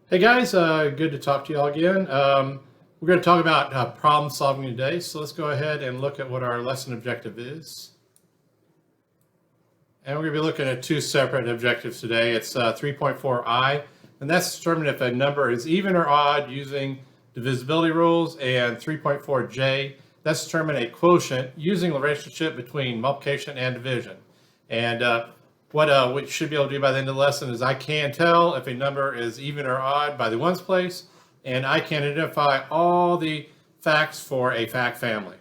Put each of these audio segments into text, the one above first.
Hey guys, good to talk to you all again. We're going to talk about problem solving today, so let's go ahead and look at what our lesson objective is. And we're going to be looking at two separate objectives today. It's 3.4i, and that's to determine if a number is even or odd using divisibility rules, and 3.4j, that's to determine a quotient using the relationship between multiplication and division. And what we should be able to do by the end of the lesson is I can tell if a number is even or odd by the ones place, and I can identify all the facts for a fact family.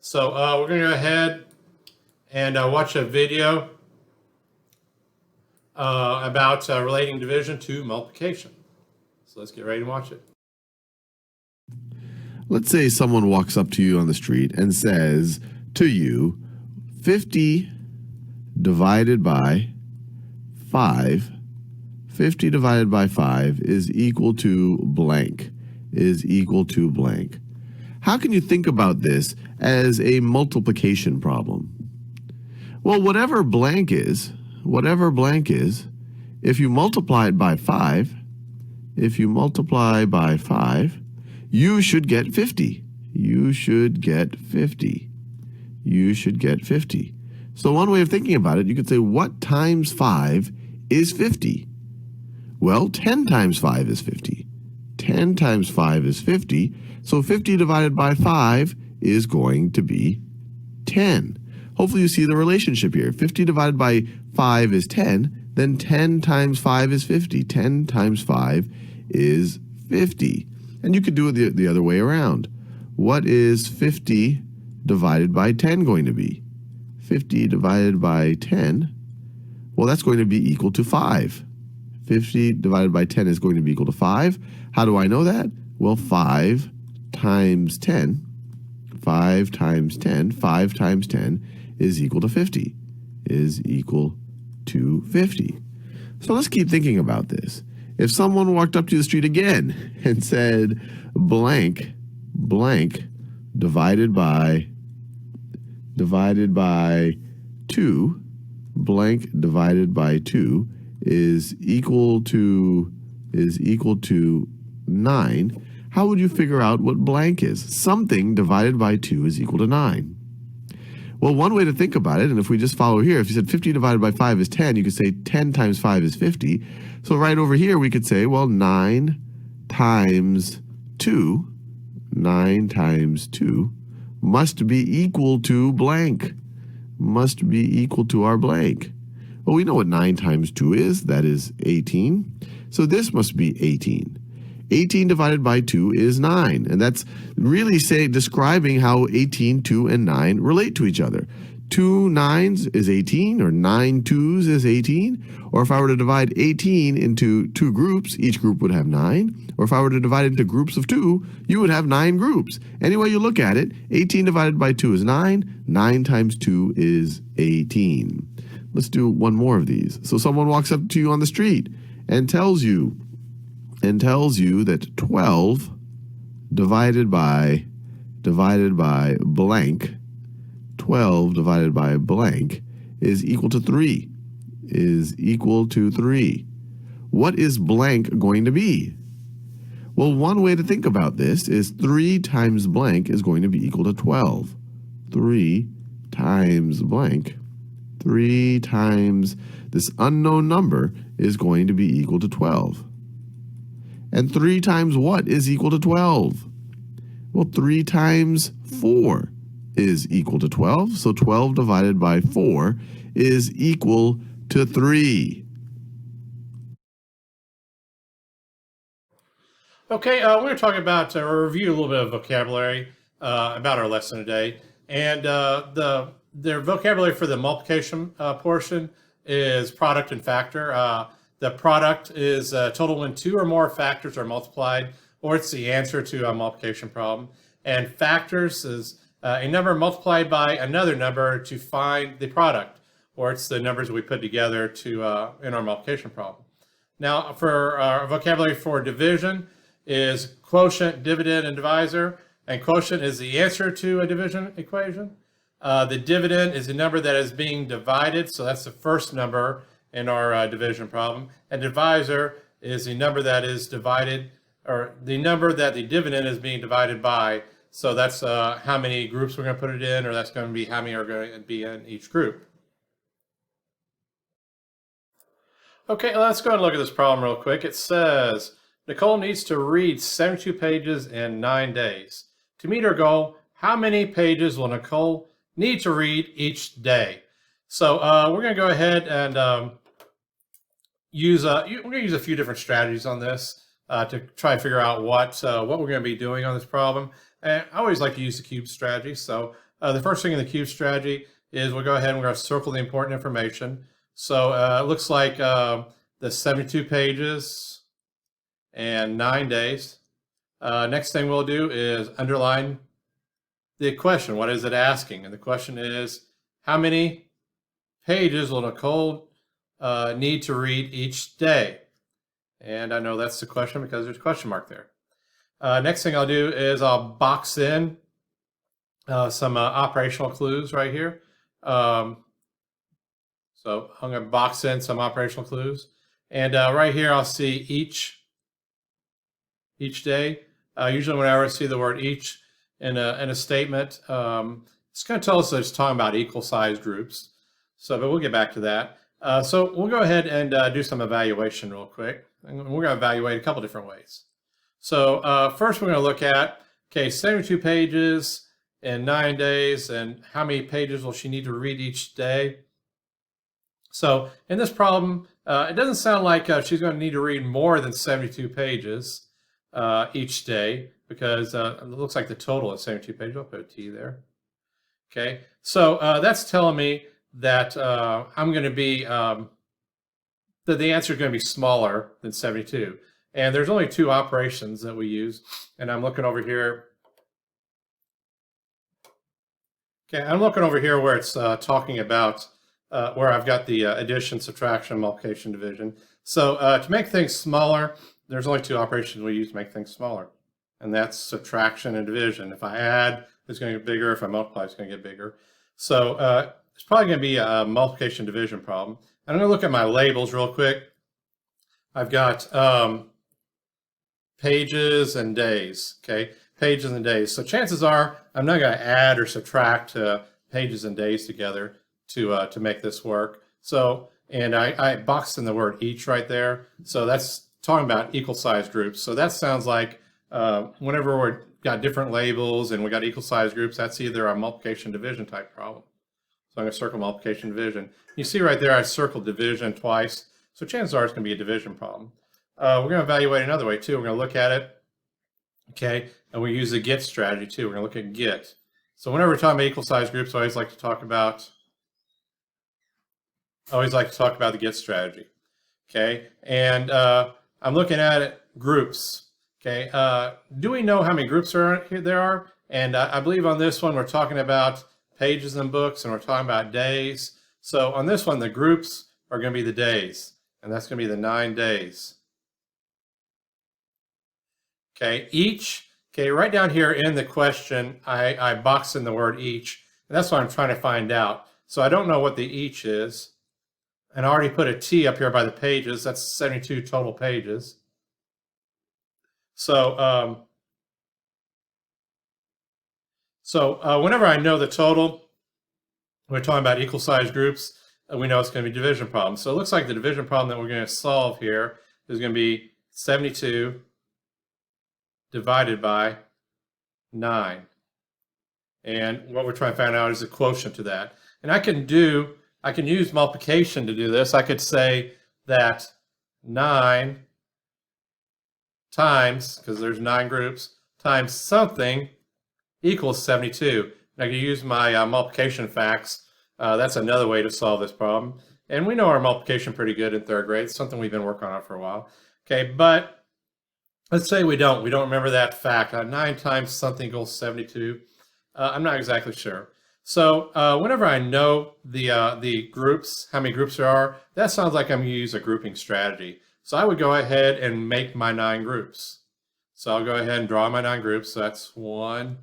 So we're going to go ahead and watch a video about relating division to multiplication. So let's get ready to watch it. Let's say someone walks up to you on the street and says to you, 50 divided by 5, 50 divided by 5 is equal to blank, is equal to blank. How can you think about this as a multiplication problem? Well, whatever blank is, if you multiply it by 5, you should get 50. You should get 50. You should get 50. So one way of thinking about it, you could say, what times 5 is 50? Well, 10 times 5 is 50. 10 times 5 is 50. So 50 divided by 5 is going to be 10. Hopefully you see the relationship here. 50 divided by 5 is 10. Then 10 times 5 is 50. 10 times 5 is 50. And you could do it the other way around. What is 50 divided by 10 going to be? 50 divided by 10, well, that's going to be equal to 5. 50 divided by 10 is going to be equal to 5. How do I know that? Well, 5 times 10, 5 times 10, 5 times 10 is equal to 50, is equal to 50. So let's keep thinking about this. If someone walked up to the street again and said blank, blank divided by 2, blank divided by 2 is equal to 9, how would you figure out what blank is? Something divided by 2 is equal to 9. Well, one way to think about it, and if we just follow here, if you said 50 divided by 5 is 10, you could say 10 times 5 is 50. So right over here we could say, well, 9 times 2 must be equal to blank, must be equal to our blank. Well, we know what 9 times 2 is. That is 18. So this must be 18. 18 divided by 2 is 9. And that's really describing how 18, 2, and 9 relate to each other. 2 9s is 18, or 9 2s is 18. Or if I were to divide 18 into 2 groups, each group would have 9. Or if I were to divide it into groups of 2, you would have 9 groups. Any way you look at it, 18 divided by 2 is 9. 9 times 2 is 18. Let's do one more of these. So someone walks up to you on the street and tells you that 12 divided by blank, 12 divided by blank is equal to 3, is equal to 3. What is blank going to be? Well, one way to think about this is 3 times blank is going to be equal to 12. 3 times blank, 3 times this unknown number is going to be equal to 12. And 3 times what is equal to 12? Well, 3 times 4 is equal to 12. So 12 divided by 4 is equal to 3. Okay, we're going to talk about or review a little bit of vocabulary about our lesson today. And the vocabulary for the multiplication portion is product and factor. The product is total when 2 or more factors are multiplied, or it's the answer to a multiplication problem. And factors is a number multiplied by another number to find the product, or it's the numbers we put together to in our multiplication problem. Now, for our vocabulary for division is quotient, dividend, and divisor. And quotient is the answer to a division equation. The dividend is the number that is being divided, so that's the first number in our division problem. And divisor is the number that is divided, or the number that the dividend is being divided by. So that's how many groups we're going to put it in, or that's going to be how many are going to be in each group. Okay, let's go ahead and look at this problem real quick. It says Nicole needs to read 72 pages in 9 days. To meet her goal, how many pages will Nicole need to read each day? So we're going to go ahead and we're going to use a few different strategies on this to try to figure out what we're going to be doing on this problem. And I always like to use the cube strategy. So the first thing in the cube strategy is we'll go ahead and we're going to circle the important information. So it looks like the 72 pages and 9 days. Next thing we'll do is underline the question. What is it asking? And the question is, how many pages will Nicole need to read each day? And I know that's the question because there's a question mark there. Next thing I'll do is I'll box in some operational clues right here. So I'm going to box in some operational clues. And right here I'll see each day. Usually whenever I see the word each in a statement, it's going to tell us that it's talking about equal size groups. So, but we'll get back to that. So we'll go ahead and do some evaluation real quick. And we're going to evaluate a couple different ways. So first we're going to look at, okay, 72 pages in 9 days, and how many pages will she need to read each day? So in this problem, it doesn't sound like she's going to need to read more than 72 pages each day, because it looks like the total is 72 pages. I'll put a T there. Okay, so that's telling me that I'm going to be, that the answer is going to be smaller than 72. And there's only 2 operations that we use. And I'm looking over here. Okay, I'm looking over here where it's talking about where I've got the addition, subtraction, multiplication, division. So to make things smaller, there's only 2 operations we use to make things smaller. And that's subtraction and division. If I add, it's going to get bigger. If I multiply, it's going to get bigger. So it's probably going to be a multiplication division problem. And I'm going to look at my labels real quick. I've got pages and days, okay? Pages and days. So chances are I'm not going to add or subtract pages and days together to make this work. So, and I boxed in the word each right there. So that's talking about equal size groups. So that sounds like whenever we've got different labels and we got equal size groups, that's either a multiplication division type problem. So I'm going to circle multiplication division. You see right there I circled division twice. So chances are it's going to be a division problem. We're going to evaluate another way too. We're going to look at it, okay, and we use the get strategy too. We're going to look at get. So whenever we're talking about equal size groups, I always like to talk about the get strategy, okay? And I'm looking at it, groups, okay? Do we know how many groups there are? And I believe on this one we're talking about pages and books, and we're talking about days. So on this one, the groups are going to be the days, and that's going to be the 9 days. Okay, each, okay, right down here in the question, I boxed in the word each, and that's what I'm trying to find out. So I don't know what the each is, and I already put a T up here by the pages. That's 72 total pages. So, whenever I know the total, we're talking about equal size groups, we know it's going to be division problem. So it looks like the division problem that we're going to solve here is going to be 72 divided by 9. And what we're trying to find out is the quotient to that. And I can use multiplication to do this. I could say that 9 times, because there's 9 groups, times something equals 72. And I can use my multiplication facts. That's another way to solve this problem. And we know our multiplication pretty good in 3rd grade. It's something we've been working on for a while. Okay, but let's say we don't remember that fact. 9 times something equals 72. I'm not exactly sure. So whenever I know the groups, how many groups there are, that sounds like I'm going to use a grouping strategy. So I would go ahead and make my 9 groups. So I'll go ahead and draw my 9 groups. So that's 1,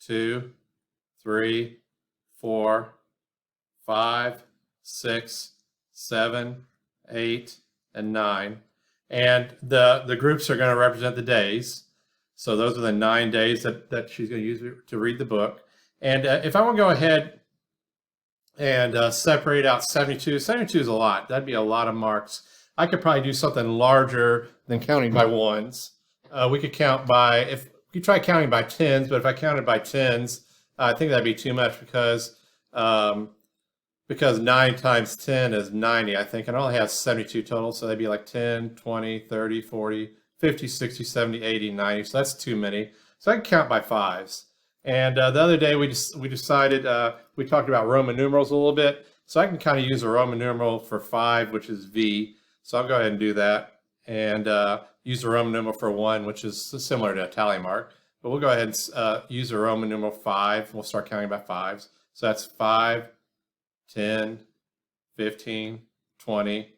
2, 3, 4, 5, 6, 7, 8, and 9. And the groups are going to represent the days. So those are the 9 days that she's going to use to read the book. And if I want to go ahead and separate out 72, 72 is a lot. That'd be a lot of marks. I could probably do something larger than counting by ones. We could count by, if we try counting by tens, but if I counted by tens, I think that'd be too much because 9 times 10 is 90, I think, and I only have 72 total, so that'd be like 10, 20, 30, 40, 50, 60, 70, 80, 90, so that's too many. So I can count by fives. And the other day we decided, we talked about Roman numerals a little bit, so I can kind of use a Roman numeral for 5, which is V. So I'll go ahead and do that, and use a Roman numeral for 1, which is similar to a tally mark. But we'll go ahead and use a Roman numeral 5. We'll start counting by fives. So that's 5, 10, 15, 20,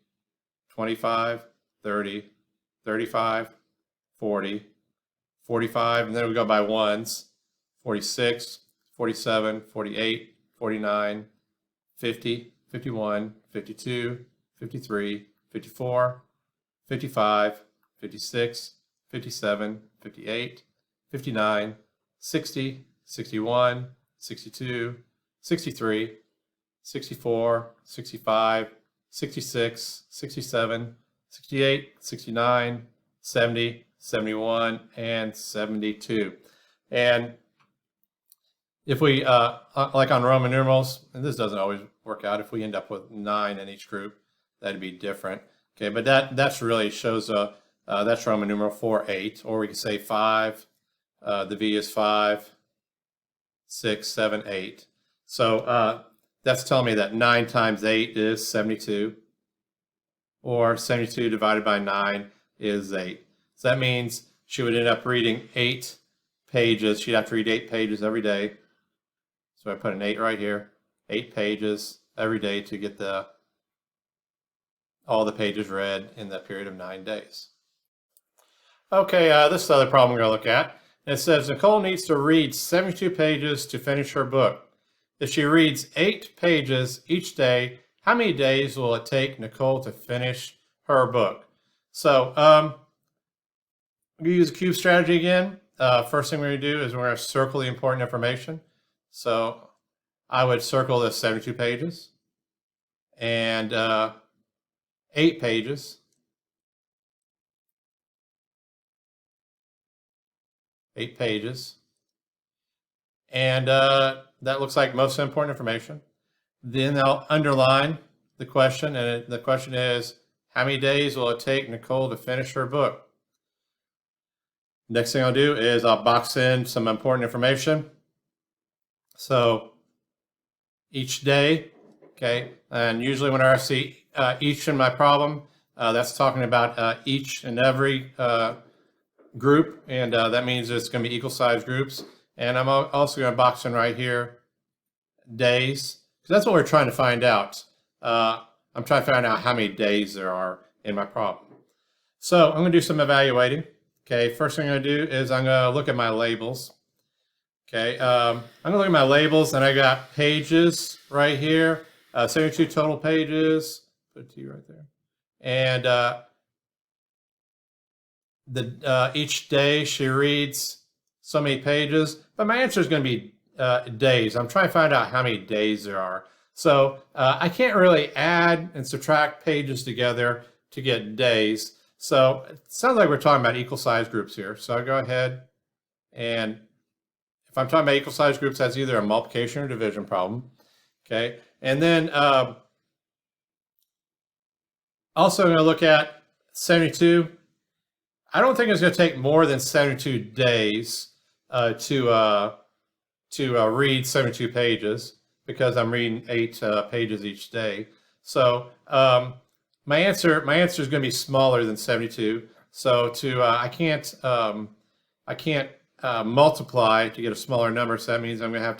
25, 30, 35, 40, 45, and then we go by ones, 46, 47, 48, 49, 50, 51, 52, 53, 54, 55, 56, 57, 58, 59, 60, 61, 62, 63, 64, 65, 66, 67, 68, 69, 70, 71, and 72. And if we, like on Roman numerals, and this doesn't always work out, if we end up with 9 in each group, that'd be different. Okay, but that's really shows, that's Roman numeral 4, 8, or we can say 5, the V is 5, 6, 7, 8. So that's telling me that 9 times 8 is 72, or 72 divided by 9 is 8. So that means she would end up reading 8 pages. She'd have to read 8 pages every day. So I put an 8 right here, 8 pages every day to get all the pages read in that period of 9 days. Okay, this is the other problem we're going to look at. It says Nicole needs to read 72 pages to finish her book. If she reads 8 pages each day, how many days will it take Nicole to finish her book? So I'm going to use a cube strategy again. First thing we're going to do is we're going to circle the important information. So I would circle the 72 pages and 8 pages. 8 pages. And that looks like most important information. Then I'll underline the question, and the question is, how many days will it take Nicole to finish her book? Next thing I'll do is I'll box in some important information. So each day, okay, and usually when I see each in my problem, that's talking about each and every group, and that means it's going to be equal size groups. And I'm also going to box in right here days, because that's what we're trying to find out. I'm trying to find out how many days there are in my problem. So I'm going to do some evaluating. Okay, first thing I'm going to do is I'm going to look at my labels. Okay, I'm going to look at my labels, and I got pages right here, 72 total pages. Put a T right there. And each day she reads so many pages, but my answer is going to be days. I'm trying to find out how many days there are. So I can't really add and subtract pages together to get days. So it sounds like we're talking about equal size groups here. So I'll go ahead, and if I'm talking about equal size groups, that's either a multiplication or division problem. Okay, and then also I'm going to look at 72. I don't think it's going to take more than 72 days to read 72 pages, because I'm reading 8 pages each day. So my answer is going to be smaller than 72. So I can't multiply to get a smaller number. So that means I'm going to have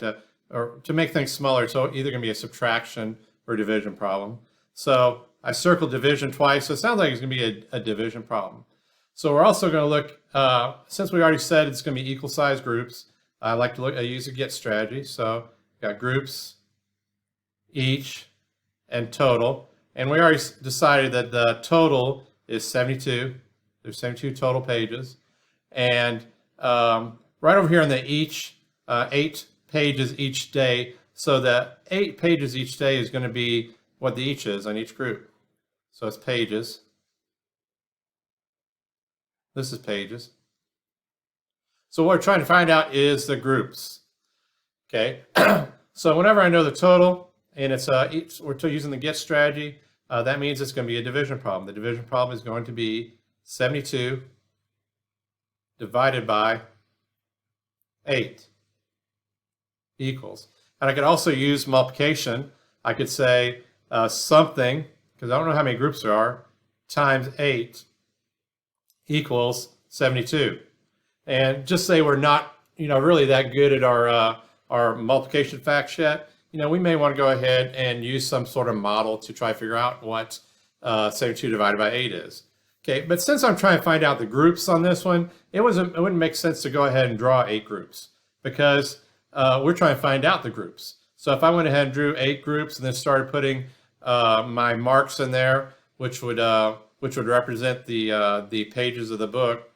to make things smaller. So either going to be a subtraction or division problem. So I circled division twice. So it sounds like it's going to be a division problem. So we're also going to look, since we already said it's going to be equal size groups, I like to use a get strategy. So got groups, each, and total. And we already decided that the total is 72. There's 72 total pages. And right over here on the each, 8 pages each day. So the 8 pages each day is going to be what the each is on each group. So it's pages. This is pages. So what we're trying to find out is the groups. Okay. So whenever I know the total, and it's we're using the get strategy, that means it's going to be a division problem. The division problem is going to be 72 divided by 8 equals. And I could also use multiplication. I could say something, because I don't know how many groups there are, times 8 equals 72. And just say we're not, really that good at our multiplication facts yet, we may want to go ahead and use some sort of model to try to figure out what 72 divided by 8 is. Okay, but since I'm trying to find out the groups on this one, it wouldn't make sense to go ahead and draw 8 groups because we're trying to find out the groups. So if I went ahead and drew 8 groups and then started putting my marks in there, which would represent the pages of the book,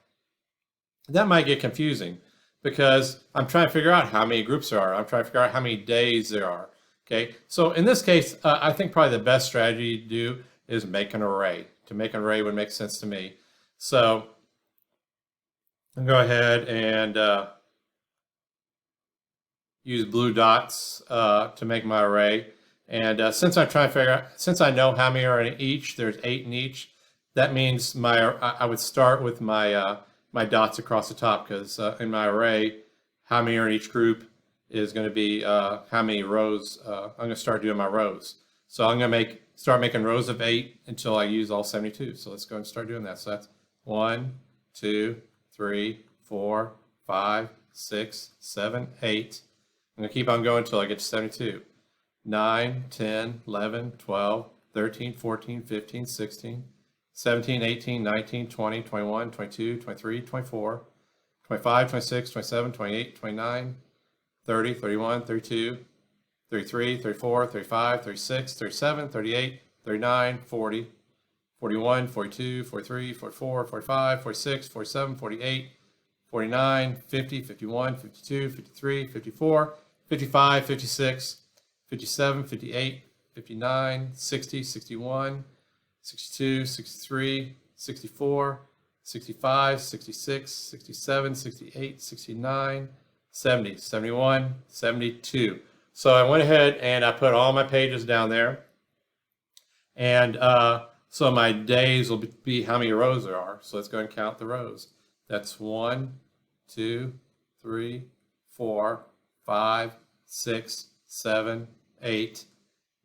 that might get confusing because I'm trying to figure out how many groups there are. I'm trying to figure out how many days there are. Okay, so in this case, I think probably the best strategy to do is make an array. To make an array would make sense to me. So I'll go ahead and use blue dots to make my array. And since I'm trying to figure out, since I know how many are in each, there's 8 in each. That means I would start with my my dots across the top because in my array, how many are in each group is going to be how many rows. I'm going to start doing my rows. So I'm going to start making rows of 8 until I use all 72. So let's go and start doing that. So that's 1, 2, 3, 4, 5, 6, 7, 8. I'm going to keep on going until I get to 72. 9, 10, 11, 12, 13, 14, 15, 16, 17, 18, 19, 20, 21, 22, 23, 24, 25, 26, 27, 28, 29, 30, 31, 32, 33, 34, 35, 36, 37, 38, 39, 40, 41, 42, 43, 44, 45, 46, 47, 48, 49, 50, 51, 52, 53, 54, 55, 56, 57, 58, 59, 60, 61, 62, 63, 64, 65, 66, 67, 68, 69, 70, 71, 72. So I went ahead and I put all my pages down there. And so my days will be how many rows there are. So let's go and count the rows. That's 1, 2, 3, 4, 5, 6, 7, 8,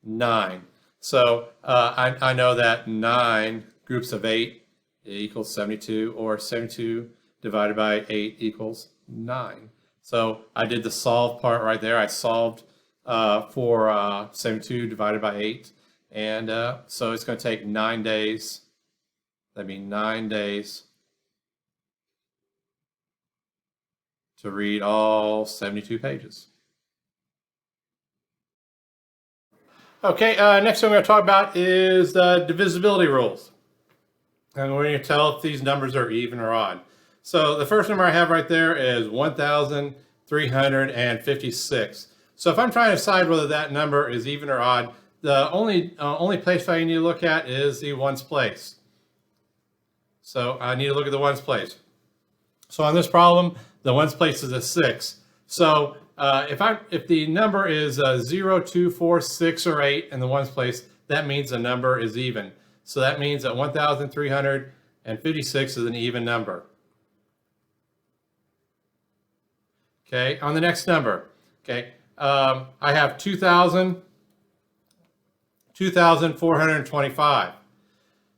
9. So I know that 9 groups of 8 equals 72, or 72 divided by 8 equals 9. So I did the solve part right there. I solved for 72 divided by 8. And so it's going to take 9 days. That'd be 9 days to read all 72 pages. Okay, next thing we're going to talk about is the divisibility rules. And we're going to tell if these numbers are even or odd. So the first number I have right there is 1,356. So if I'm trying to decide whether that number is even or odd, the only place I need to look at is the ones place. So I need to look at the ones place. So on this problem, the ones place is a 6. So if the number is 0, 2, 4, 6, or 8 in the ones place, that means the number is even. So that means that 1,356 is an even number. Okay, on the next number, okay, I have 2,425.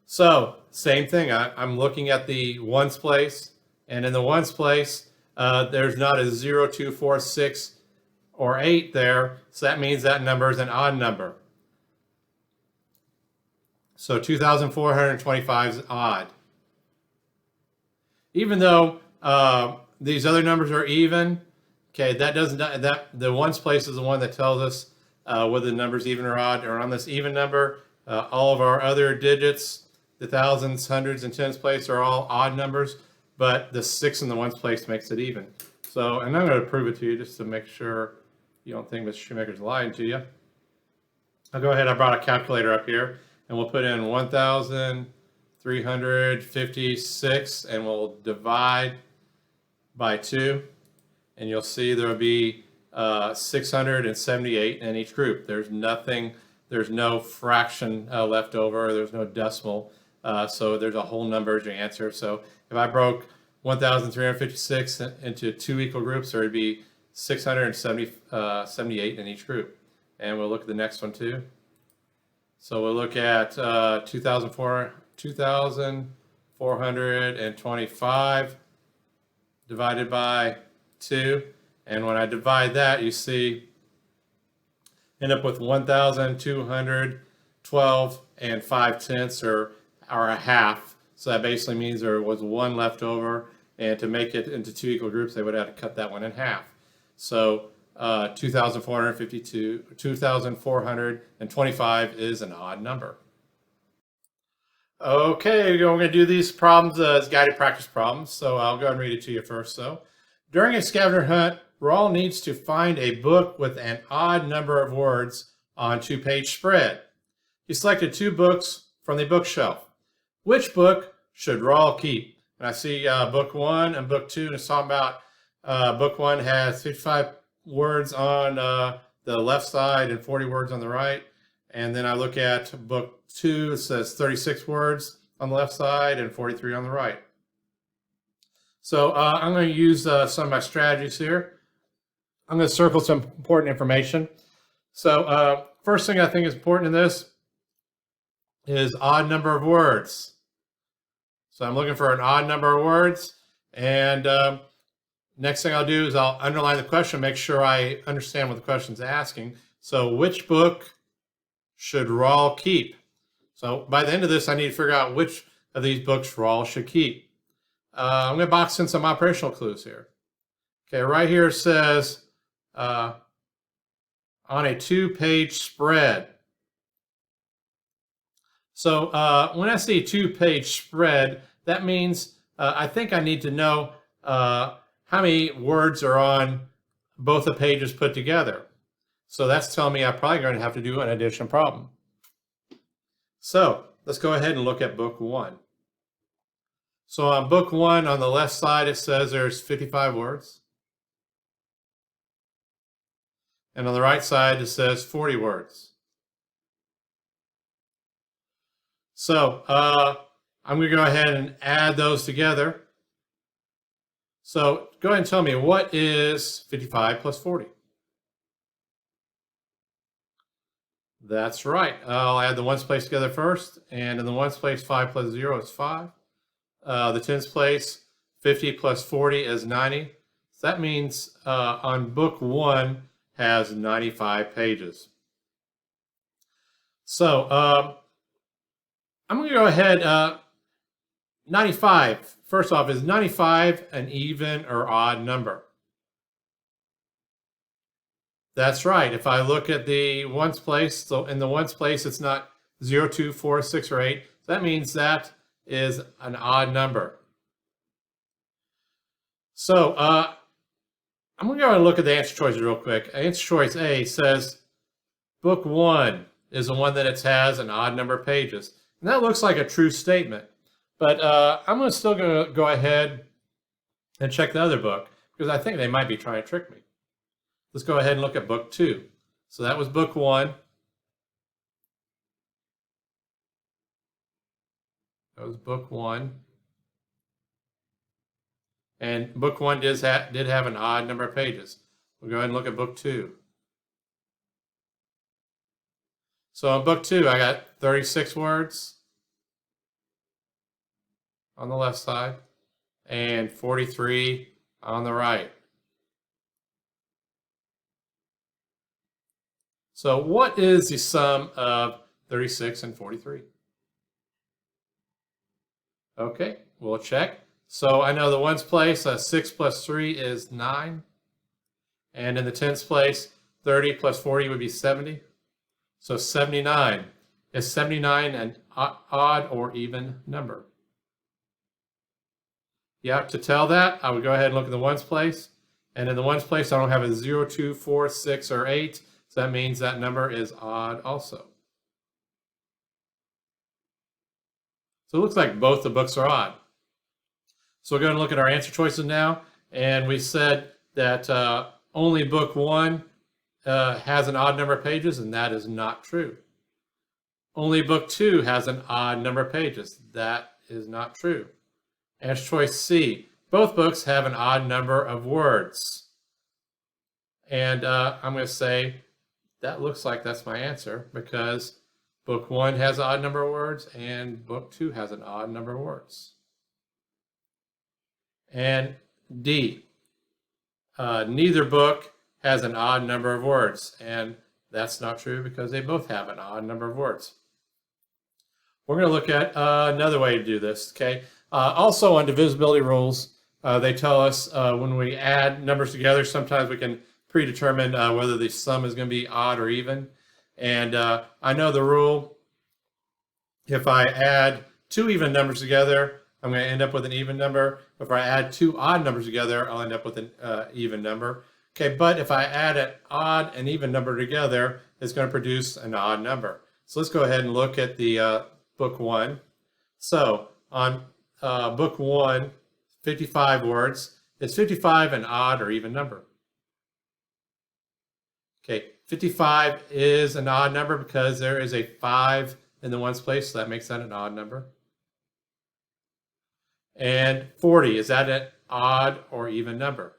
So same thing, I'm looking at the ones place, and in the ones place, there's not a 0, 2, 4, 6, or 8 there, so that means that number is an odd number. So 2,425 is odd. Even though these other numbers are even, okay, the ones place is the one that tells us whether the number's even or odd. Or on this even number, all of our other digits, the thousands, hundreds, and tens place are all odd numbers, but the 6 in the ones place makes it even. So, and I'm going to prove it to you just to make sure you don't think Mr. Shoemaker's lying to you. I'll go ahead, I brought a calculator up here, and we'll put in 1,356, and we'll divide by 2, and you'll see there will be 678 in each group. There's no fraction left over, there's no decimal, so there's a whole number as your answer. So if I broke 1,356 into 2 equal groups, there would be 678 in each group. And we'll look at the next one too. So we'll look at 2,425 divided by 2. And when I divide that, you see, end up with 1,212 and 5/10 or a half. So that basically means there was 1 left over. And to make it into 2 equal groups, they would have to cut that one in half. So 2,425 is an odd number. Okay, we're going to do these problems as guided practice problems. So I'll go ahead and read it to you first. So during a scavenger hunt, Rawl needs to find a book with an odd number of words on 2-page spread. He selected 2 books from the bookshelf. Which book should Rawl keep? And I see book 1 and book 2, and it's talking about book 1 has 55 words on the left side and 40 words on the right. And then I look at book 2, it says 36 words on the left side and 43 on the right. So I'm going to use some of my strategies here. I'm going to circle some important information. So first thing I think is important in this is odd number of words. So I'm looking for an odd number of words, and next thing I'll do is I'll underline the question, make sure I understand what the question's asking. So which book should Rawl keep? So by the end of this, I need to figure out which of these books Rawl should keep. I'm going to box in some operational clues here. Okay, right here it says on a 2-page spread. So when I see 2-page spread, that means I think I need to know how many words are on both the pages put together. So that's telling me I'm probably going to have to do an addition problem. So let's go ahead and look at book 1. So on book 1, on the left side, it says there's 55 words. And on the right side, it says 40 words. So I'm going to go ahead and add those together. So go ahead and tell me, what is 55 plus 40? That's right. I'll add the ones place together first. And in the ones place, 5 plus 0 is 5. The tens place, 50 plus 40 is 90. So that means on book 1 has 95 pages. So I'm going to go ahead, 95. First off, is 95 an even or odd number? That's right. If I look at the ones place, so in the ones place, it's not 0, 2, 4, 6, or 8. So that means that is an odd number. So I'm going to go and look at the answer choices real quick. Answer choice A says book 1 is the one that it has an odd number of pages. And that looks like a true statement. But I'm still going to go ahead and check the other book because I think they might be trying to trick me. Let's go ahead and look at book 2. So that was book 1. That was book 1. And book 1 did have an odd number of pages. We'll go ahead and look at book 2. So in book 2, I got 36 words on the left side and 43 on the right. So what is the sum of 36 and 43? Okay, we'll check. So I know the ones place, 6 plus 3 is 9. And in the tens place, 30 plus 40 would be 70. So 79. Is 79 an odd or even number? Yeah, to tell that, I would go ahead and look in the ones place. And in the ones place, I don't have a 0, 2, 4, 6, or 8. So that means that number is odd also. So it looks like both the books are odd. So we're going to look at our answer choices now. And we said that only book 1 has an odd number of pages, and that is not true. Only book 2 has an odd number of pages. That is not true. Answer choice C. Both books have an odd number of words. And I'm going to say that looks like that's my answer because book 1 has an odd number of words and book 2 has an odd number of words. And D. Neither book has an odd number of words. And that's not true because they both have an odd number of words. We're going to look at another way to do this, okay? Also on divisibility rules, they tell us when we add numbers together, sometimes we can predetermine whether the sum is going to be odd or even. And I know the rule, if I add 2 even numbers together, I'm going to end up with an even number. If I add 2 odd numbers together, I'll end up with an even number. Okay, but if I add an odd and even number together, it's going to produce an odd number. So let's go ahead and look at the book 1. So on book 1, 55 words. Is 55 an odd or even number? Okay, 55 is an odd number because there is a 5 in the ones place, so that makes that an odd number. And 40, is that an odd or even number?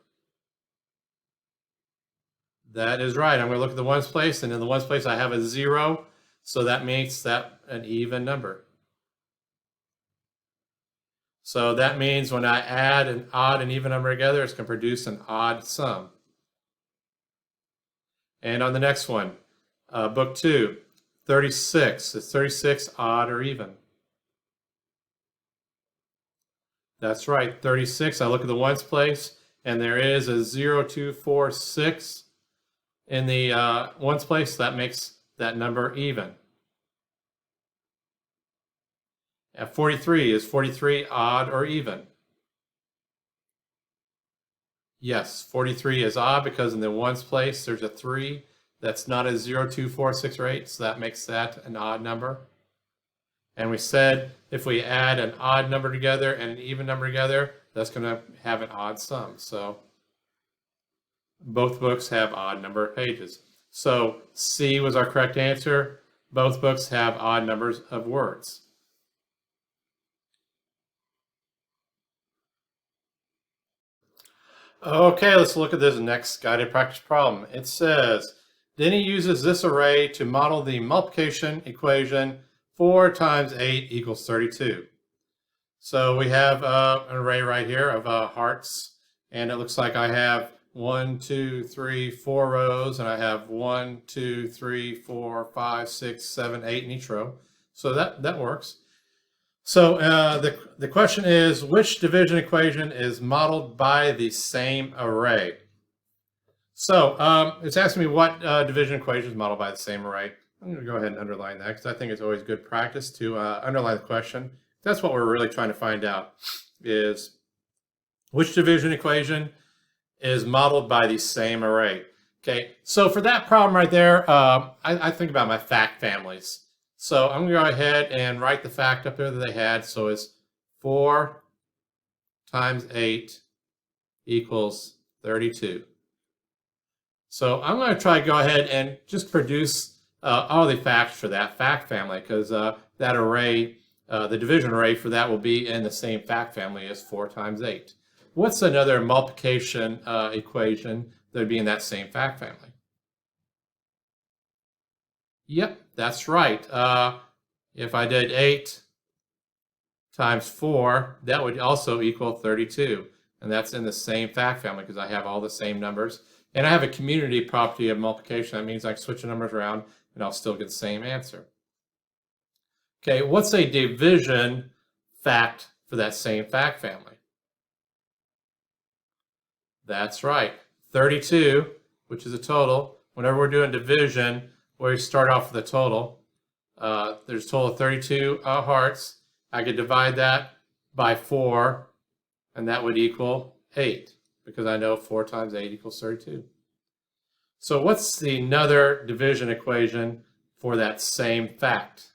That is right. I'm going to look at the ones place, and in the ones place I have a 0, so that makes that an even number. So that means when I add an odd and even number together, it's going to produce an odd sum. And on the next one, book 2, 36. Is 36 odd or even? That's right, 36. I look at the ones place, and there is a 0, 2, 4, 6 in the ones place. That makes that number even. At 43, is 43 odd or even? Yes, 43 is odd because in the ones place there's a 3. That's not a 0, 2, 4, 6, or 8, so that makes that an odd number. And we said if we add an odd number together and an even number together, that's going to have an odd sum. So both books have odd number of pages. So C was our correct answer. Both books have odd numbers of words. Okay, let's look at this next guided practice problem. It says, Denny uses this array to model the multiplication equation 4 times 8 equals 32. So we have an array right here of hearts, and it looks like I have 1, 2, 3, 4 rows, and I have 1, 2, 3, 4, 5, 6, 7, 8 in each row. So that works. So the question is, which division equation is modeled by the same array? So it's asking me what division equation is modeled by the same array. I'm going to go ahead and underline that because I think it's always good practice to underline the question. That's what we're really trying to find out, is which division equation is modeled by the same array. Okay, so for that problem right there, I think about my fact families. So I'm going to go ahead and write the fact up there that they had. So it's 4 times 8 equals 32. So I'm going to try to go ahead and just produce all the facts for that fact family, because that array, the division array for that will be in the same fact family as 4 times 8. What's another multiplication equation that would be in that same fact family? Yep, that's right. If I did 8 times 4, that would also equal 32. And that's in the same fact family because I have all the same numbers. And I have a community property of multiplication. That means I can switch the numbers around and I'll still get the same answer. Okay, what's a division fact for that same fact family? That's right, 32, which is a total. Whenever we're doing division, we start off with a total. There's a total of 32 hearts. I could divide that by 4, and that would equal 8, because I know 4 times 8 equals 32. So what's another division equation for that same fact?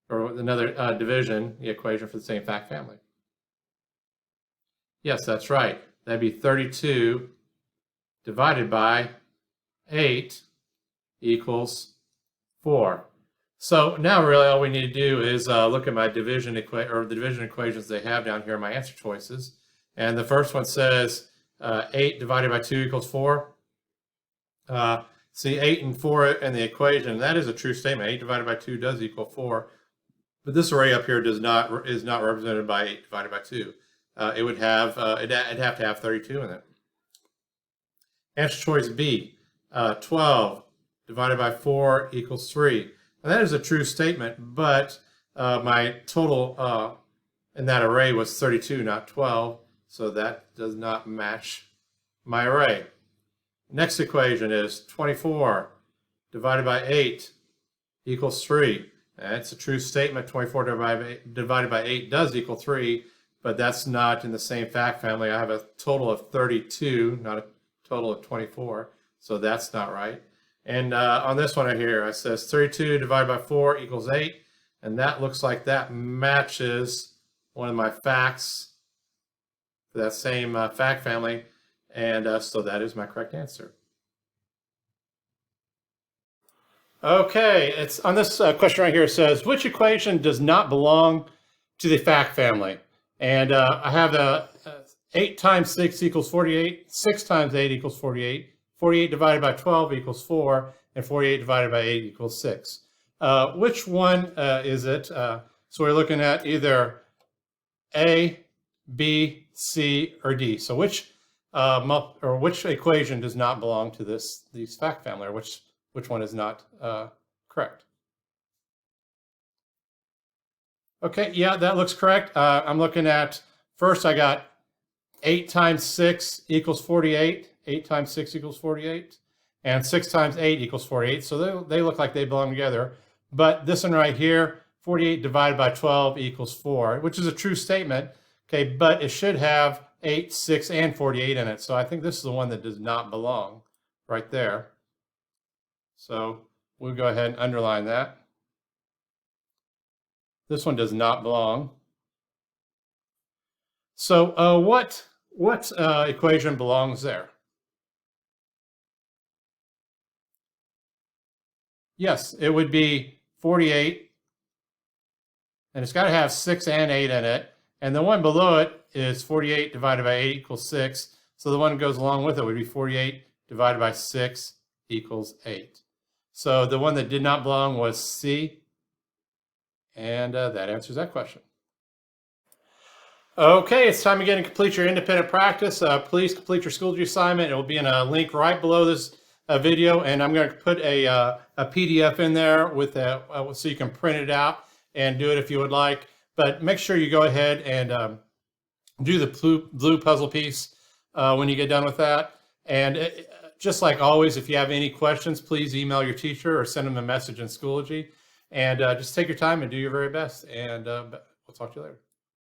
Or another division equation for the same fact family? Yes, that's right. That'd be 32 divided by 8 equals 4. So now really all we need to do is look at my division equations they have down here in my answer choices. And the first one says 8 divided by 2 equals 4. See 8 and 4 in the equation, that is a true statement. 8 divided by 2 does equal 4. But this array up here is not represented by 8 divided by 2. It would have it'd have to have 32 in it. Answer choice B, 12 divided by 4 equals 3. Now that is a true statement, but my total in that array was 32, not 12, so that does not match my array. Next equation is 24 divided by 8 equals 3. That's a true statement. 24 divided by 8 does equal 3, but that's not in the same fact family. I have a total of 32, not a total of 24, so that's not right. And on this one right here, it says 32 divided by 4 equals 8, and that looks like that matches one of my facts for that same fact family, and so that is my correct answer. Okay, it's on this question right here. It says, which equation does not belong to the fact family? And I have 8 times 6 equals 48, 6 times 8 equals 48, 48 divided by 12 equals 4, and 48 divided by 8 equals 6. Which one is it? So we're looking at either A, B, C, or D. So which equation does not belong to these fact family, or which one is not correct? Okay, yeah, that looks correct. I'm looking at, first I got 8 times 6 equals 48. 8 times 6 equals 48. And 6 times 8 equals 48. So they look like they belong together. But this one right here, 48 divided by 12 equals 4, which is a true statement. Okay, but it should have 8, 6, and 48 in it. So I think this is the one that does not belong right there. So we'll go ahead and underline that. This one does not belong. So what equation belongs there? Yes, it would be 48, and it's got to have 6 and 8 in it. And the one below it is 48 divided by 8 equals 6. So the one that goes along with it would be 48 divided by 6 equals 8. So the one that did not belong was C, and that answers that question. Okay, it's time again to complete your independent practice. Please complete your Schoology assignment. It will be in a link right below this video, and I'm going to put a PDF in there with so you can print it out and do it if you would like. But make sure you go ahead and do the blue puzzle piece when you get done with that. And just like always, if you have any questions, please email your teacher or send them a message in Schoology. And just take your time and do your very best. And we'll talk to you later.